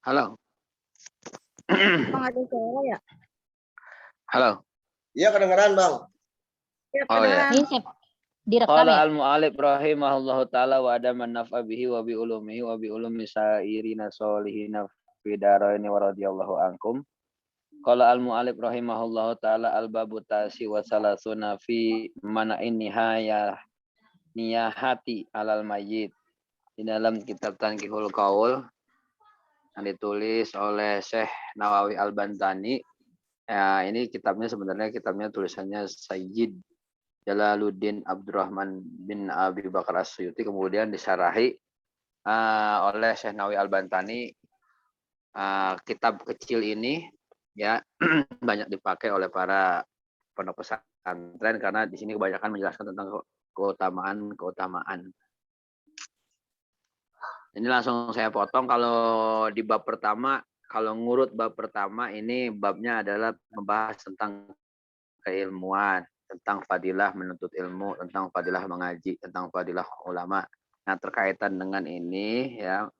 Halo. Bang ada suara ya? Halo. Iya kedengeran Bang. Ya, Oh ya. kedengeran. Ini siapa? Direkam Qala ya? al-mu'allif rahimahullahu taala wa adaman naf'a bihi wa bi ulumihi wa bi ulumi sairina solihina fi daraini wa radhiyallahu ankum. Qala al-mu'allif rahimahullahu taala al-babu tasi wa salasuna fi mana'in niyahati alal mayyit. Di dalam kitab Tanqihul Qaul yang ditulis oleh Syekh Nawawi Al-Bantani. Ya, ini kitabnya tulisannya Sayyid Jalaluddin Abdurrahman bin Abi Bakar As-Suyuti, kemudian disyarahi oleh Syekh Nawawi Al-Bantani. Kitab kecil ini ya banyak dipakai oleh para pondok pesantren karena di sini kebanyakan menjelaskan tentang keutamaan. Ini langsung saya potong. Kalau di bab pertama, kalau ngurut bab pertama ini babnya adalah membahas tentang keilmuan, tentang fadilah menuntut ilmu, tentang fadilah mengaji, tentang fadilah ulama. Nah, terkaitan dengan ini ya,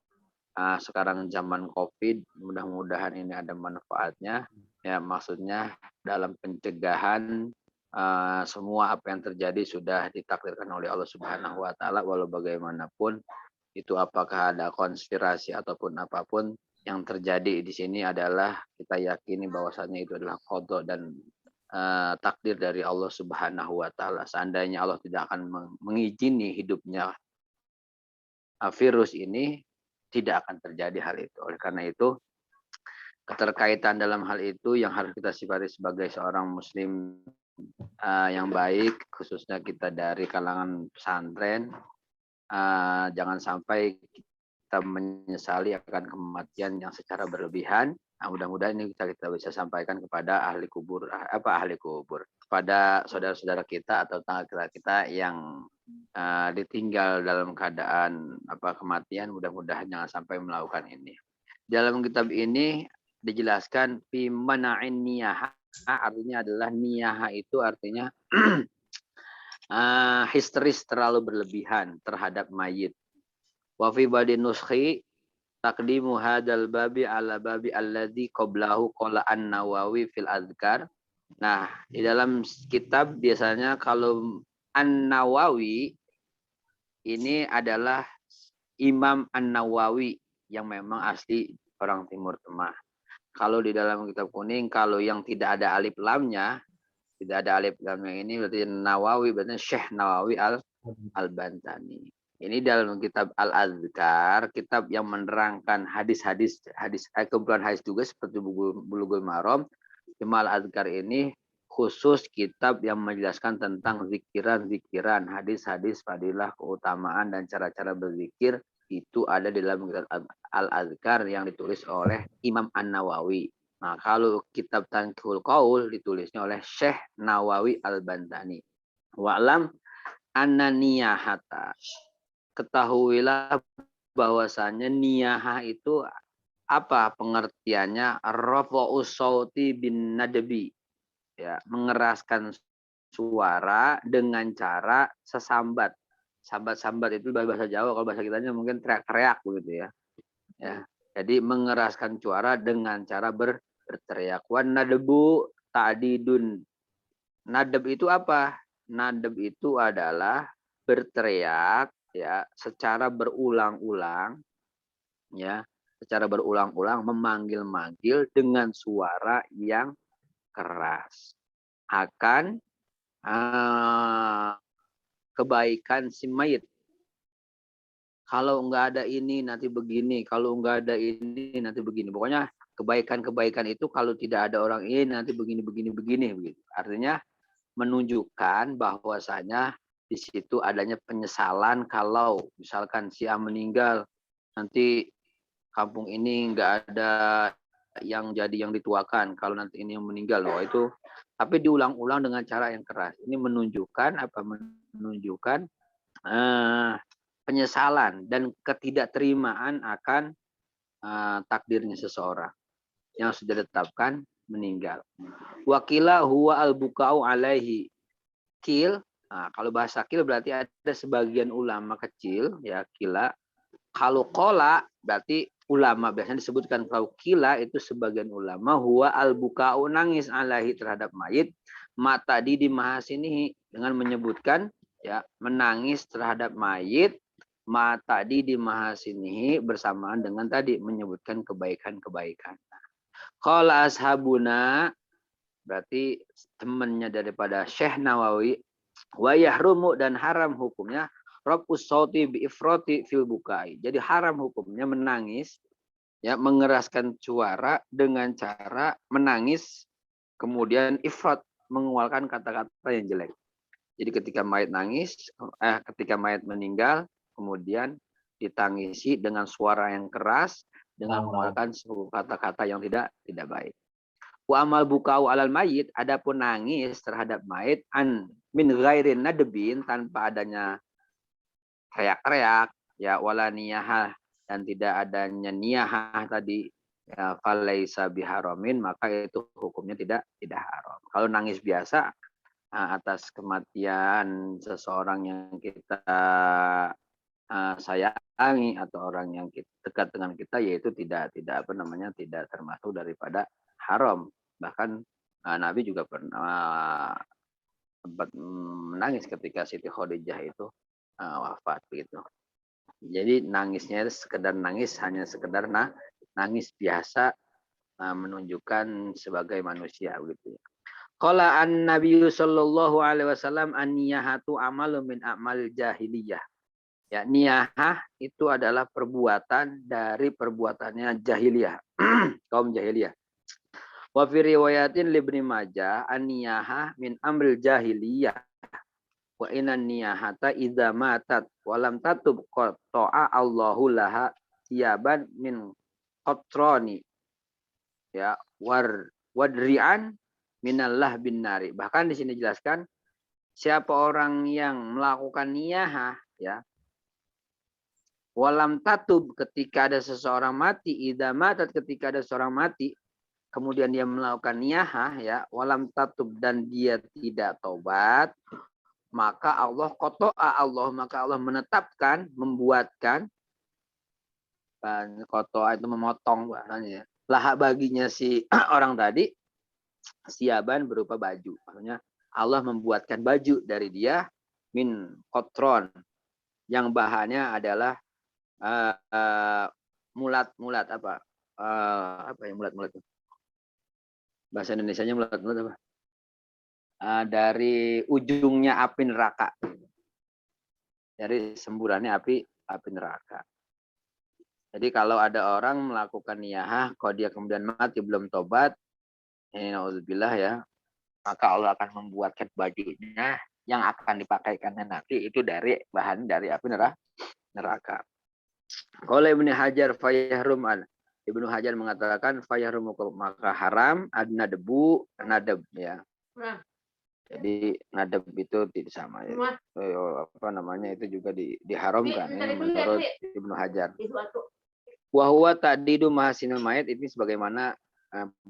sekarang zaman Covid, mudah-mudahan ini ada manfaatnya. Ya, maksudnya dalam pencegahan semua apa yang terjadi sudah ditakdirkan oleh Allah Subhanahu wa taala, walau bagaimanapun itu, apakah ada konspirasi ataupun apapun yang terjadi di sini adalah kita yakini bahwasannya itu adalah qada dan takdir dari Allah Subhanahu wa taala. Seandainya Allah tidak akan mengizini hidupnya virus ini, tidak akan terjadi hal itu. Oleh karena itu, keterkaitan dalam hal itu yang harus kita sifati sebagai seorang muslim yang baik, khususnya kita dari kalangan pesantren, jangan sampai kita menyesali akan kematian yang secara berlebihan. Nah, mudah-mudahan ini kita bisa sampaikan kepada ahli kubur, kepada saudara-saudara kita atau tetangga kita yang ditinggal dalam keadaan kematian. Mudah-mudahan jangan sampai melakukan ini. Dalam kitab ini dijelaskan fi mana'in niyaha, artinya adalah niyaha itu artinya histeris, terlalu berlebihan terhadap mayit. Wa fi badi nuskhi taqdimu hadzal babi ala babi alladzi qablahu qala an-Nawawi fil Adhkar. Nah, di dalam kitab biasanya kalau An-Nawawi ini adalah Imam An-Nawawi yang memang asli orang Timur Tengah. Kalau di dalam kitab kuning, kalau yang tidak ada alif lamnya, tidak ada alif lamnya ini berarti Nawawi, berarti Syekh Nawawi Al-Bantani. Ini dalam kitab Al-Adhkar, kitab yang menerangkan hadis-hadis, kumpulan hadis juga seperti Bulughul Maram. Cuma Al-Adhkar ini khusus kitab yang menjelaskan tentang zikiran-zikiran, hadis-hadis, fadilah, keutamaan dan cara-cara berzikir. Itu ada di dalam kitab Al-Adhkar yang ditulis oleh Imam An-Nawawi. Nah, kalau kitab Tanqihul Qaul ditulisnya oleh Syekh Nawawi Al-Bantani. Wa'lam anna niyahata. Ketahuilah bahwasannya niyahah itu apa pengertiannya? Rafa'us sauti bin nadbi. Ya, mengeraskan suara dengan cara sesambat. Sambat-sambat itu bahasa Jawa, kalau bahasa kitanya mungkin teriak-teriak begitu ya. Ya. Jadi mengeraskan suara dengan cara berteriak. Wan nadbu ta'didun. Nadab itu apa? Nadab itu adalah berteriak ya secara berulang-ulang, ya secara berulang-ulang, memanggil-manggil dengan suara yang keras akan kebaikan si mayit. Kalau enggak ada ini nanti begini, kalau enggak ada ini nanti begini. Pokoknya kebaikan-kebaikan itu kalau tidak ada orang ini nanti begini begitu. Artinya menunjukkan bahwasanya di situ adanya penyesalan kalau misalkan si A meninggal, nanti kampung ini enggak ada yang jadi yang dituakan kalau nanti ini yang meninggal loh itu. Tapi diulang-ulang dengan cara yang keras. Ini menunjukkan penyesalan dan ketidakterimaan akan takdirnya seseorang yang sudah ditetapkan meninggal. Wakila huwa al-bukau alaihi. Kil, nah, kalau bahasa kil berarti ada sebagian ulama kecil ya kila Kalau qala berarti ulama biasanya disebutkan, kalau kila itu sebagian ulama huwa al-buka'u nangis alaihi terhadap mayit, mata di mahasinihi dengan menyebutkan ya menangis terhadap mayit, mata di mahasinihi bersamaan dengan tadi menyebutkan kebaikan-kebaikan. Qala ashabuna berarti temannya daripada Syekh Nawawi, wa yahrumu dan haram hukumnya raf'us sauti bi ifrati fil bukai. Jadi haram hukumnya menangis ya mengeraskan suara dengan cara menangis kemudian ifrat mengeluarkan kata-kata yang jelek. Jadi ketika mayat nangis ketika mayat meninggal kemudian ditangisi dengan suara yang keras dengan mengeluarkan kata-kata yang tidak baik. Wa amal bukau alal mayit, adapun nangis terhadap mayit an min ghairin nadbin tanpa adanya teriak-teriak ya wala niyahah dan tidak adanya niyahah tadi ya falaisa biharamin, maka itu hukumnya tidak haram. Kalau nangis biasa atas kematian seseorang yang kita sayangi atau orang yang dekat dengan kita, yaitu tidak termasuk daripada haram. Bahkan Nabi juga pernah sempat menangis ketika Siti Khadijah itu wafat gitu. Jadi nangisnya sekedar nangis, hanya sekedar nangis biasa menunjukkan sebagai manusia gitu ya. Qala an-Nabi sallallahu alaihi wasallam an-niyahatu amalu min a'mal jahiliyah. Ya, niyahah itu adalah perbuatan dari perbuatannya jahiliyah, kaum jahiliyah. Wa fi riwayatin li Ibnu Majah an-niyahah min amril jahiliyah. Wa inan niyahata idza matat wa lam tatub qata'a Allahu laha siyaban min qatrani ya wadri'an minallah bin nari. Bahkan di sini dijelaskan siapa orang yang melakukan niyahah ya walam tatub ketika ada seseorang mati, idza matat ketika ada seseorang mati kemudian dia melakukan niyahah ya walam tatub dan dia tidak tobat, maka Allah maka Allah menetapkan, membuatkan qata'a itu memotong bahasanya laha baginya si orang tadi siaban berupa baju. Maksudnya Allah membuatkan baju dari dia min qatron yang bahannya adalah mulat apa ya mulat bahasa Indonesianya mulat apa dari ujungnya api neraka, dari semburannya api neraka. Jadi kalau ada orang melakukan niyahah kalau dia kemudian mati belum tobat, na'udzubillah ya, maka Allah akan membuatkan bajunya yang akan dipakaikannya nanti itu dari bahan dari api neraka. Qala Ibnu Hajar fayahrum an. Ibnu Hajar mengatakan fayahrum maka haram adna debu nadab ya. Jadi nadab itu tidak sama ya. Apa namanya itu juga diharamkan ya, menurut Ibnu Hajar. Wa huwa ta'didu mahasinul mayit, ini sebagaimana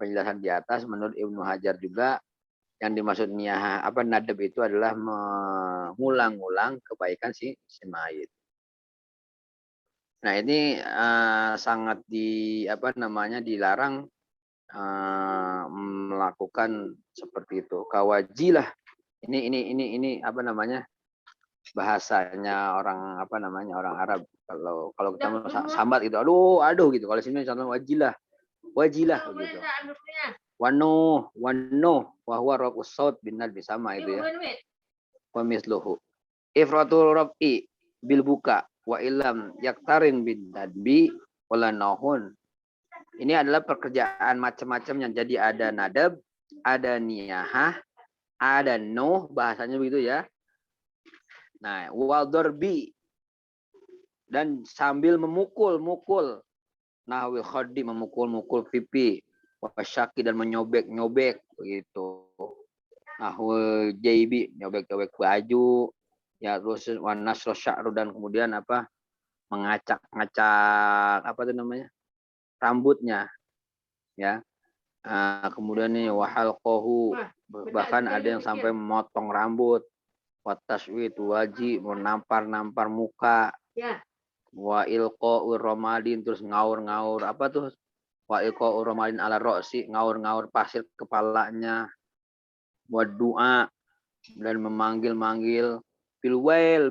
penjelasan di atas menurut Ibnu Hajar juga yang dimaksud niyah nadab itu adalah mengulang-ulang kebaikan si mayit. Nah, ini sangat dilarang melakukan seperti itu. Kawajilah. Ini bahasanya orang orang Arab. Kalau kita mau sambat itu aduh gitu. Kalau sini contoh wajilah begitu. Wano wa huwa raf'us saut bin nadbi sama itu ya. Wa misluhu. Ifratul rab'i bil buka wa ilam yaktarin bin nadbi wala nahun. Ini adalah pekerjaan macam-macam yang jadi ada nadab, ada niyahah, ada nuh, bahasanya begitu ya. Nah, wal darbi dan sambil memukul. Nahwil khaddi memukul pipi, wasyaki dan menyobek begitu. Nahwil jaibi nyobek baju, ya terus wanasro sya'ru dan kemudian mengacak-ngacak rambutnya ya. Kemudian nih wahalqahu, bahkan ada yang sampai memotong rambut, wataswit waji, menampar muka ya. Wa ilqa'ur ramadin, terus ngaur-ngaur apa tuh? Wa ilqa'ur ramadin ala ro'si, ngaur-ngaur pasir kepalanya. Wa du'a, dan memanggil-manggil bilwel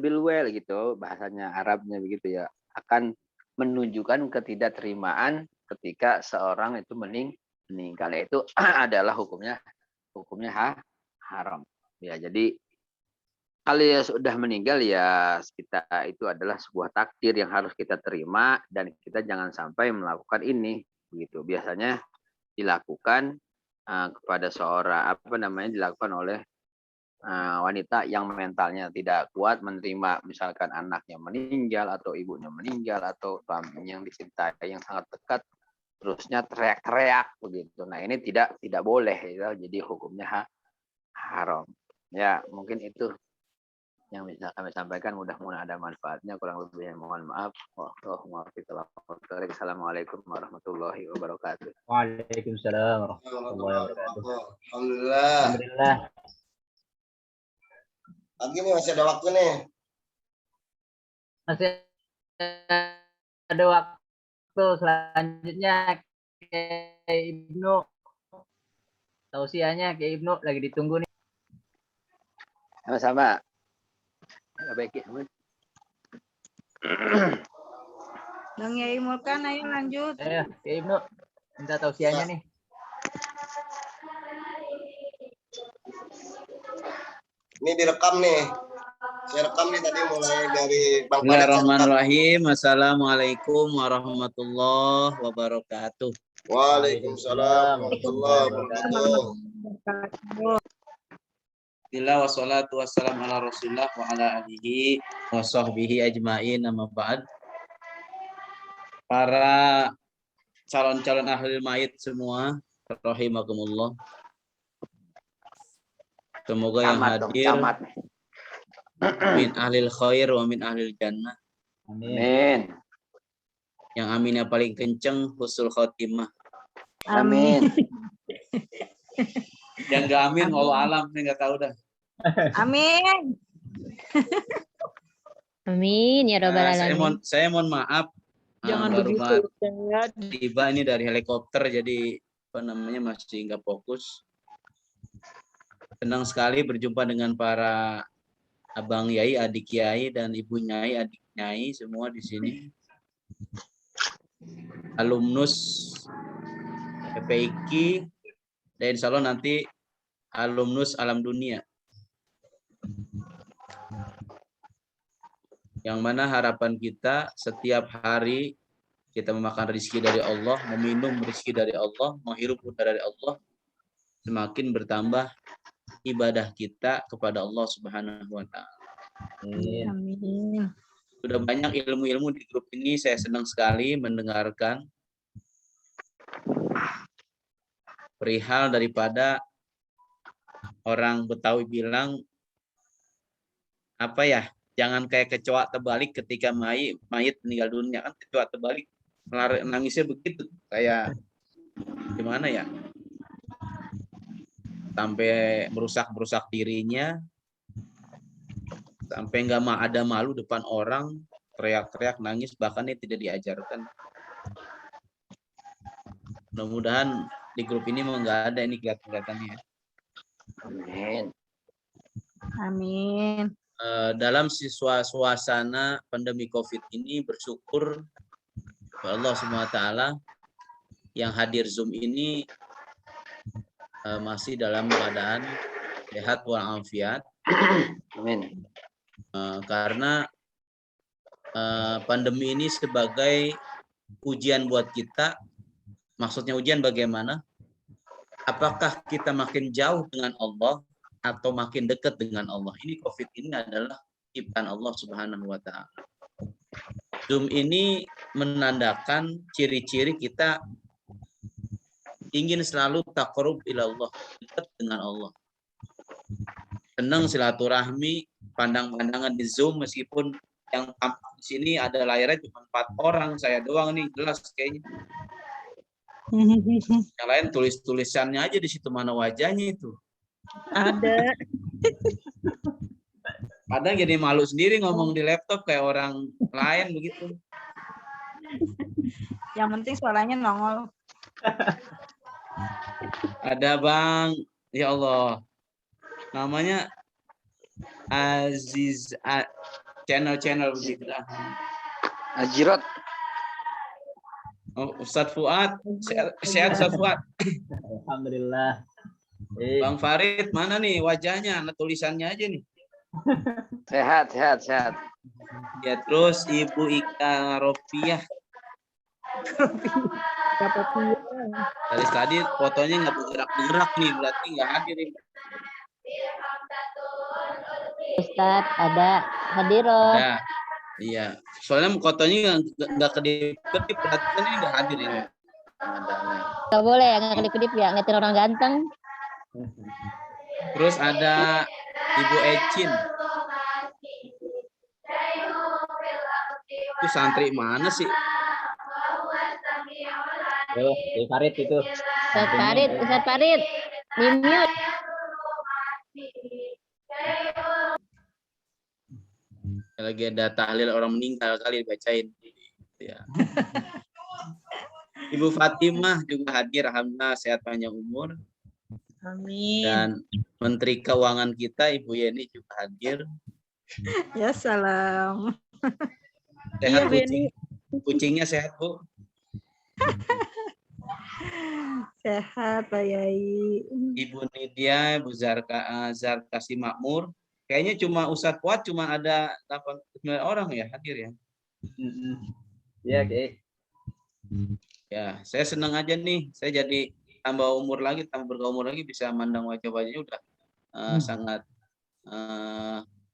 gitu bahasanya Arabnya begitu ya, akan menunjukkan ketidakterimaan ketika seorang itu meninggal. Itu adalah hukumnya haram ya. Jadi kalau ya sudah meninggal ya, kita itu adalah sebuah takdir yang harus kita terima dan kita jangan sampai melakukan ini begitu. Biasanya dilakukan kepada seorang dilakukan oleh wanita yang mentalnya tidak kuat menerima, misalkan anaknya meninggal atau ibunya meninggal atau suaminya yang dicintai yang sangat dekat terusnya teriak-teriak begitu. Nah, ini tidak boleh ya. Jadi hukumnya haram. Ya, mungkin itu yang bisa kami sampaikan, mudah-mudahan ada manfaatnya, kurang lebihnya mohon maaf. Assalamualaikum warahmatullahi wabarakatuh. Waalaikumsalam warahmatullahi wabarakatuh. Alhamdulillah. Alhamdulillah. Lagi nih masih ada waktu nih. Masih ada waktu, selanjutnya ke Ibnu. Tausiahnya ke Ibnu lagi ditunggu nih. Sama-sama. Baik. Bang Yai Mulkan, ayo lanjut. Ayo ke Ibnu, minta tausiahnya nih. Ini direkam nih. Saya rekam nih tadi mulai dari Bang Farid. Bismillahirrahmanirrahim. Assalamualaikum warahmatullahi wabarakatuh. Waalaikumsalam warahmatullahi wabarakatuh. Bismillah wassalatu wassalamu ala Rasulillah wa ala alihi wa sahbihi ajmain, amma ba'd. Para calon-calon ahli mayit semua, rahimakumullah. Semoga yang hadir min ahlil khair wa min ahlil jannah. Amin. Yang aminnya paling kenceng husnul khotimah. Amin. Yang gak amin Allah alam, saya nggak tahu dah. Amin. Amin ya robbal alamin. Saya mohon maaf. Jangan baru begitu. tiba ini dari helikopter, jadi masih nggak fokus. Senang sekali berjumpa dengan para abang Yai, adik Yai, dan ibu Nyai, adik Nyai semua di sini. Alumnus PPIQ dan insya Allah nanti alumnus Alam Dunia. Yang mana harapan kita setiap hari kita memakan rezeki dari Allah, meminum rezeki dari Allah, menghirup udara dari Allah, semakin bertambah ibadah kita kepada Allah Subhanahu wa Ta'ala. Amin. Sudah banyak ilmu-ilmu di grup ini, saya senang sekali mendengarkan perihal daripada orang Betawi bilang apa ya, jangan kayak kecoa terbalik ketika mayit meninggal dunia. Kan kecoa terbalik nangisnya begitu, kayak gimana ya, sampai merusak dirinya, sampai nggak ada malu depan orang, teriak-teriak, nangis, bahkan ini tidak diajarkan. Mudah-mudahan di grup ini mau nggak ada ini kelihatan-kelihatannya. Amin. Amin. Dalam suasana pandemi COVID ini, bersyukur kepada Allah SWT yang hadir Zoom ini masih dalam keadaan sehat walafiat. Amin. Karena pandemi ini sebagai ujian buat kita. Maksudnya ujian bagaimana? Apakah kita makin jauh dengan Allah atau makin dekat dengan Allah? Ini COVID ini adalah ciptaan Allah Subhanahu wa Ta'ala. Zoom ini menandakan ciri-ciri kita ingin selalu taqarrub ila Allah, dekat dengan Allah. Senang silaturahmi, pandang-pandangan di Zoom, meskipun yang tampak di sini ada layarnya cuma 4 orang, saya doang nih, jelas kayaknya. Yang lain tulis-tulisannya aja di situ, mana wajahnya itu. Ada. Kadang jadi malu sendiri ngomong di laptop kayak orang lain begitu. Yang penting suaranya nongol. Ada Bang, ya Allah. Namanya Aziz channel begitu dah. Ajirat. Oh, Ustadz Fuad, sehat Ustadz Fuad. Alhamdulillah. Bang Farid mana nih wajahnya? Nah, tulisannya aja nih. Sehat, sehat, sehat. Ya terus Ibu Ika Rofiah. Dari tadi fotonya nggak bergerak-gerak nih, berarti nggak hadir ini. Ustadz ada hadiroh. Ada. Iya. Soalnya fotonya nggak kedip-kedip, berarti kan ini nggak hadir ini. Gak boleh ya, nggak kedip-kedip ya, ngeliatin orang ganteng. Terus ada Ibu Ecin. Itu santri mana sih? Farid itu. Ustadz Farid, di-mute. Lagi ada tahlil orang meninggal kali dibacain. Ya. Ibu Fatimah juga hadir, alhamdulillah sehat panjang umur. Amin. Dan Menteri Keuangan kita Ibu Yeni juga hadir. Ya salam. Sehat Iya, kucing. Kucingnya sehat, Bu. Sehat Pak Yai. Ibu Nidia, Ibu Zarkasi Makmur. Kayaknya cuma Ustadz Fuad cuma ada 8-9 orang ya hadir ya. Iya, oke. Ya, saya senang aja nih. Saya jadi tambah umur lagi, tambah berumur lagi bisa mandang wajah-wajahnya udah sangat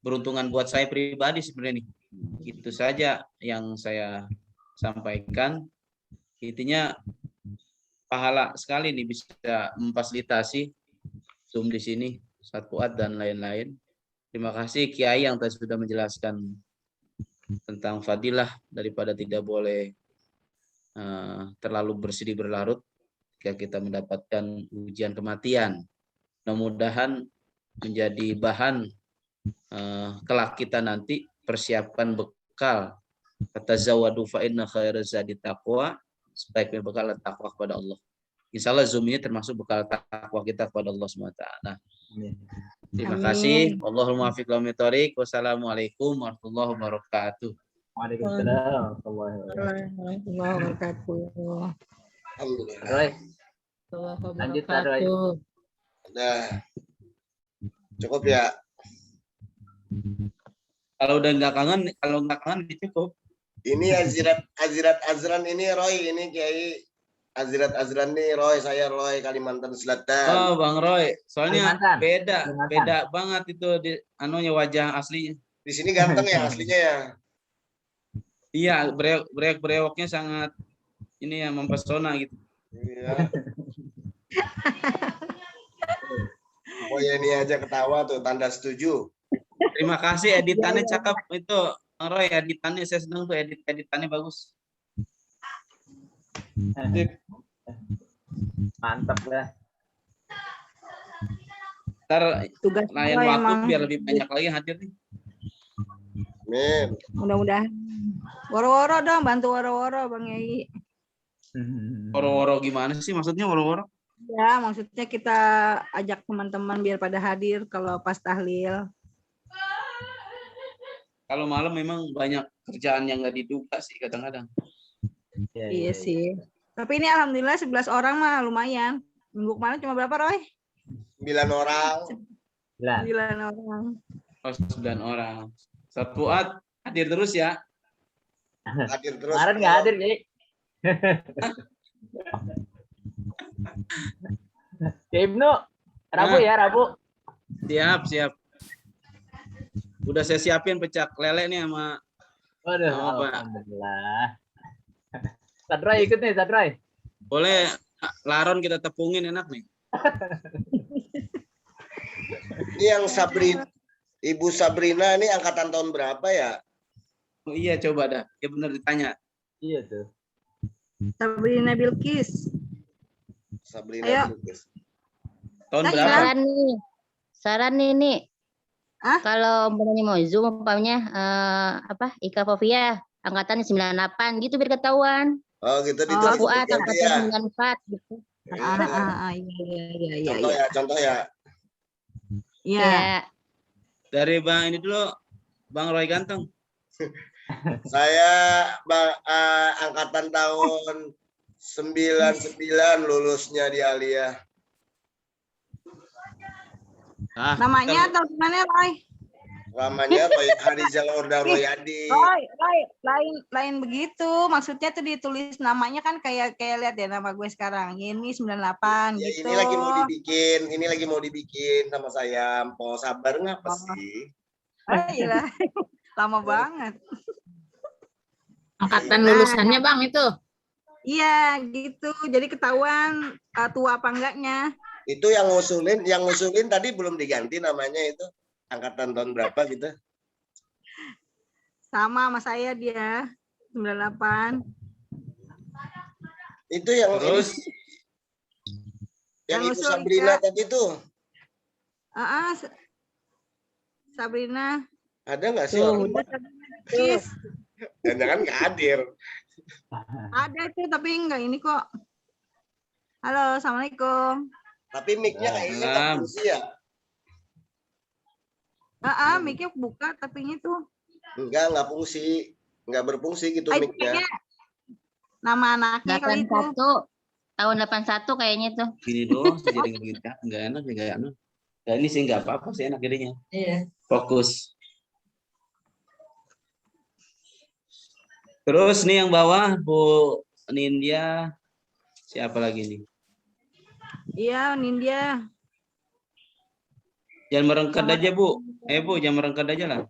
beruntungan buat saya pribadi sebenarnya nih. Itu saja yang saya sampaikan. Intinya pahala sekali nih bisa memfasilitasi Zoom di sini, Ustadz Fuad dan lain-lain. Terima kasih Kiai yang tadi sudah menjelaskan tentang fadilah daripada tidak boleh terlalu bersedih berlarut jika kita mendapatkan ujian kematian. Mudah-mudahan menjadi bahan kelak kita nanti persiapkan bekal. Tazawwadu fa inna khairaz zadi taqwa, sebaiknya bekal takwa kepada Allah. Insya Allah Zoom ini termasuk bekal takwa kita kepada Allah SWT. Terima kasih. Allahumma fiq wa mithoriq. Wassalamualaikum warahmatullahi wabarakatuh. Waalaikumsalam. Warahmatullahi wabarakatuh. Alhamdulillah. Roy, lanjut Roy. Nah, cukup ya. Kalau udah nggak kangen cukup. Ini Azirat Azran ini Roy, ini Kiai Azirat Azran nih Roy, saya Roy Kalimantan Selatan. Oh, Bang Roy, soalnya Kalimantan. beda banget itu di anunya wajah aslinya. Di sini ganteng ya aslinya ya. Iya, brewoknya sangat ini ya mempesona gitu. Iya. Oh ya ini aja ketawa tuh tanda setuju. Terima kasih editannya cakep itu Bang Roy, editannya saya senang tuh editannya bagus. Mantap lah. Ntar Tugas lain Roy waktu emang. biar lebih banyak lagi hadir nih. Amin. Mudah-mudahan. Woro-woro dong, bantu woro-woro Bang Yai. Woro-woro gimana sih maksudnya woro-woro? Ya, maksudnya kita ajak teman-teman biar pada hadir kalau pas tahlil. Kalau malam memang banyak kerjaan yang nggak diduga sih kadang-kadang. Iya sih. Tapi ini alhamdulillah 11 orang mah lumayan. Minggu kemarin cuma berapa Roy? 9 orang. 9 orang. Oh, 9 orang. Ustadz Fuad hadir terus ya. Hadir terus. Kemarin nggak hadir, Ki. Ibnu, Rabu ya, Rabu. Siap. Udah saya siapin pecak lele nih sama Waduh, Pak. alhamdulillah. Sadrai ikut nih, Sadrai. Boleh laron kita tepungin enak nih. Ini yang Ibu Sabrina ini angkatan tahun berapa ya? Oh iya coba dah. Ya benar ditanya. Iya tuh. Sabrina Bilqis. Sabrina Ayo. Bilqis. Tahun Nah, berapa? Saran nih. Hah? Kalau mau Zoom umpamanya Ika Fovia angkatan 98 gitu biar ketahuan. Oh gitu Oh, ditulis Fuad ganti angkatan ya. 94 gitu. Iya. Contoh ya, contoh ya. Iya. Ya. Dari Bang ini dulu, Bang Roy Ganteng. Saya angkatan tahun 99 lulusnya di Aliyah. Namanya atau gimana, Roy? Namanya Roy Harizal Orda Royadi. Roy, lain begitu. Maksudnya tuh ditulis namanya kan kayak lihat ya nama gue sekarang. Ini 98 Ya, gitu. ini lagi mau dibikin sama saya. Mau sabar ngapa sih? Oh, iya. Lama banget. Angkatan lulusannya Bang itu. Iya, gitu. Jadi ketahuan tua apa enggaknya. Itu yang ngusulin tadi belum diganti namanya itu. Angkatan tahun berapa gitu? Sama saya dia 98. Itu yang Terus yang Ibu ngusul Sabrina Ika. tadi tuh. Sabrina. Ada nggak sih orang? Jangan-jangan nggak hadir. Ada tuh tapi enggak ini kok. Halo, assalamualaikum. Tapi mic-nya kayaknya nggak fungsi ya? Mic-nya buka tapi itu. Nggak fungsi. Nggak berfungsi gitu mic-nya. Nama anaknya kali itu. 81 tahun 81 kayaknya itu. gini doang sih jadi nggak enak. Nah, ini sih nggak apa-apa sih enak jadinya. Iya. Fokus. Terus nih yang bawah Bu Nindya, siapa lagi nih? Iya, Nindya. Jangan merengket aja Bu. Bu jangan merengket aja lah.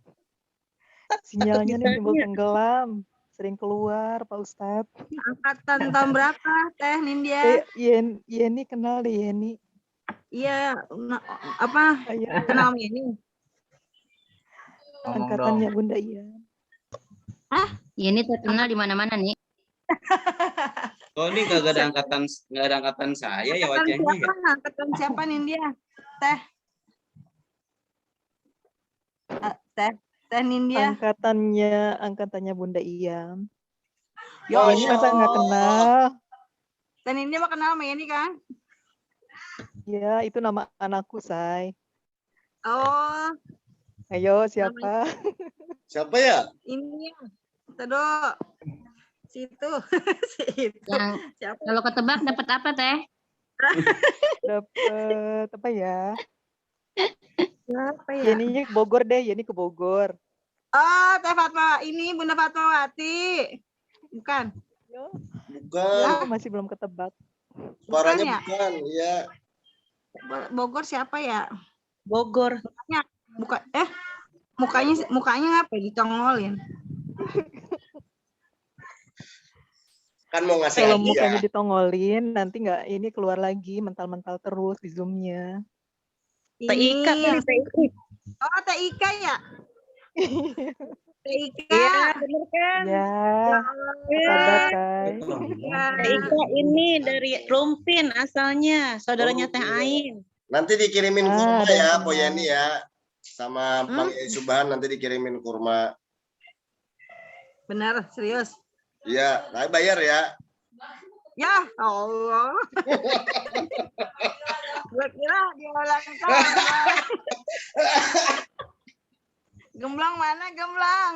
Sinyalnya nih timbul tenggelam, sering keluar Pak Ustadz. Angkatan tahun berapa, Teh Nindya? Yeni kenal deh Yeni. Iya, apa? Ayo, Kenal ini. angkatannya Bunda Ian. Ini terkenal di mana-mana nih. Oh ini nggak ada angkatan saya ya wajahnya ya. Angkatan siapa Nindya? Teh Nindya. Angkatannya Bunda Ian. Ya Yeni masa nggak kenal? Teh Nindya mah kenal sama ini kan? Ya, itu nama anakku, Say. Oh, Ayo, siapa? Siapa ya? ini ya. Tado. Situ. Yang Siapa? kalau ketebak dapat apa Teh? Dapat apa ya? Siapa ya? Yeni ke Bogor deh, Yeni ke Bogor. Oh, Teh Fatma. Ini Bunda Fatmawati. Bukan. Bukan. Masih belum ketebak. Suaranya Bukan bukan. Iya. Bogor siapa ya? Bogor. Mukanya ngapa ditongolin? Kan mau ngasih Kalau hadiah. mukanya ditongolin, nanti nggak ini keluar lagi mental-mental terus di Zoom-nya. Teh Ika kali, Teh Ika. Oh, Teh Ika ya? Teh Ika. Iya, bener kan? Ya, Iya. sabar, Say. Teh Ika ini dari Rumpin asalnya, saudaranya Teh Ain. Nanti dikirimin kurma ada ya, yang Po kenal. Yani ya. Sama Bang Subhan nanti dikirimin kurma. Benar, serius. Iya, saya bayar ya. Ya Allah. Gue kira dia ulang tahun. Gemblang mana gemblang?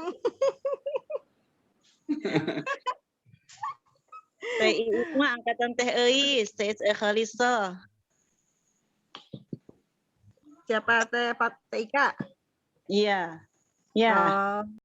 Teh Iis mah angkatan Teh Eis, Teh Khalisa. Siapa Teh Ika? Iya. Ya. Oh,